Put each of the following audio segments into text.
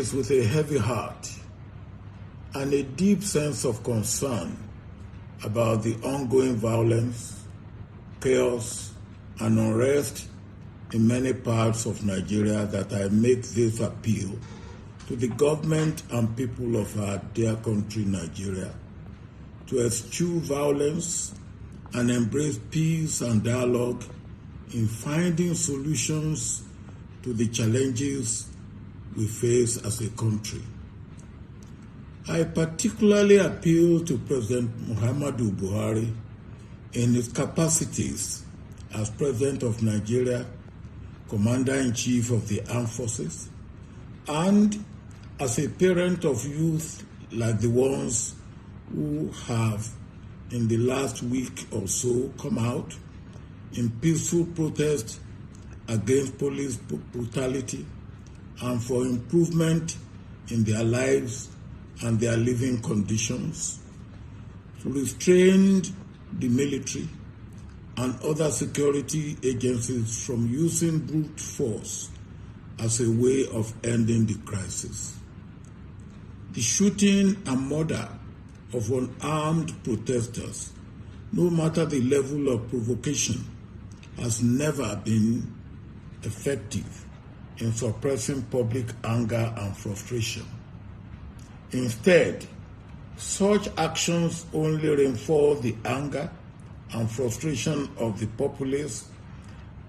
is with a heavy heart and a deep sense of concern about the ongoing violence, chaos, and unrest in many parts of Nigeria that I make this appeal to the government and people of our dear country, Nigeria, to eschew violence and embrace peace and dialogue in finding solutions to the challenges we face as a country. I particularly appeal to President Muhammadu Buhari in his capacities as President of Nigeria, Commander-in-Chief of the Armed Forces, and as a parent of youth like the ones who have in the last week or so come out in peaceful protest against police brutality and for improvement in their lives and their living conditions, to restrain the military and other security agencies from using brute force as a way of ending the crisis. The shooting and murder of unarmed protesters, no matter the level of provocation, has never been effective in suppressing public anger and frustration. Instead, such actions only reinforce the anger and frustration of the populace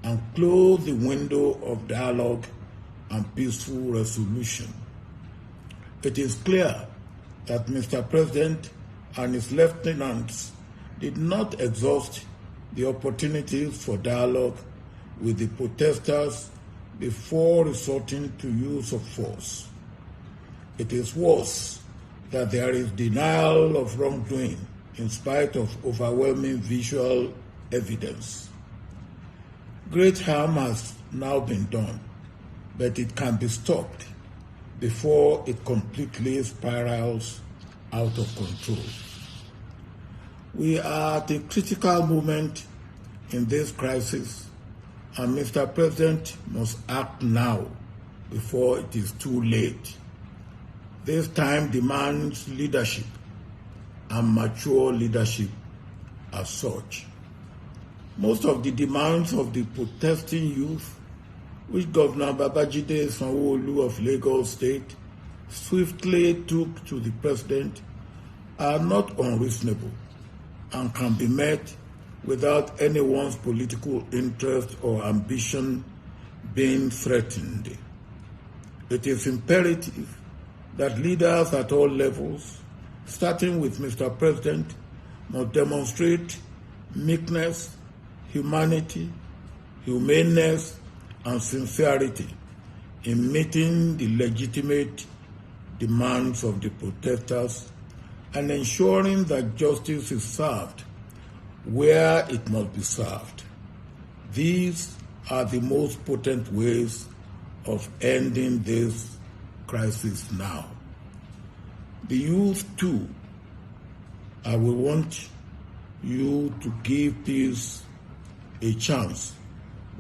and close the window of dialogue and peaceful resolution. It is clear that Mr. President and his lieutenants did not exhaust the opportunities for dialogue with the protesters before resorting to use of force. It is worse that there is denial of wrongdoing in spite of overwhelming visual evidence. Great harm has now been done, but it can be stopped before it completely spirals out of control. We are at a critical moment in this crisis, and Mr. President must act now before it is too late. This time demands leadership and mature leadership as such. Most of the demands of the protesting youth, which Governor Babajide Sanwo-Olu of Lagos State swiftly took to the President, are not unreasonable and can be met without anyone's political interest or ambition being threatened. It is imperative that leaders at all levels, starting with Mr. President, must demonstrate meekness, humanity, humaneness, and sincerity in meeting the legitimate demands of the protesters and ensuring that justice is served where it must be served. These are the most potent ways of ending this crisis now. The youth too, I will want you to give peace a chance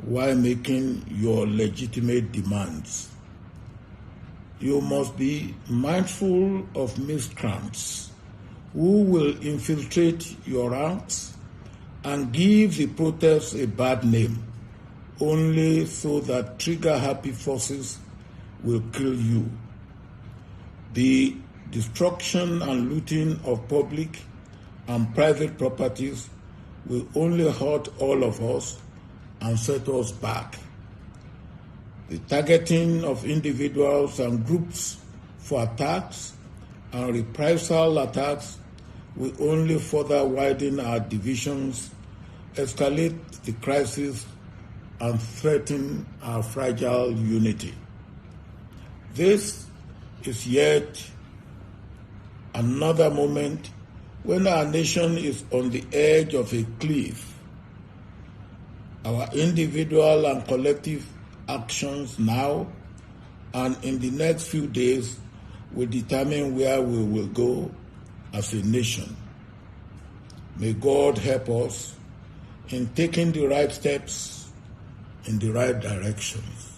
while making your legitimate demands. You must be mindful of miscreants who will infiltrate your ranks and give the protests a bad name, only so that trigger-happy forces will kill you. The destruction and looting of public and private properties will only hurt all of us and set us back. The targeting of individuals and groups for attacks and reprisal attacks will only further widen our divisions, escalate the crisis, and threaten our fragile unity. This is yet another moment when our nation is on the edge of a cliff. Our individual and collective actions now and in the next few days will determine where we will go as a nation. May God help us in taking the right steps in the right directions.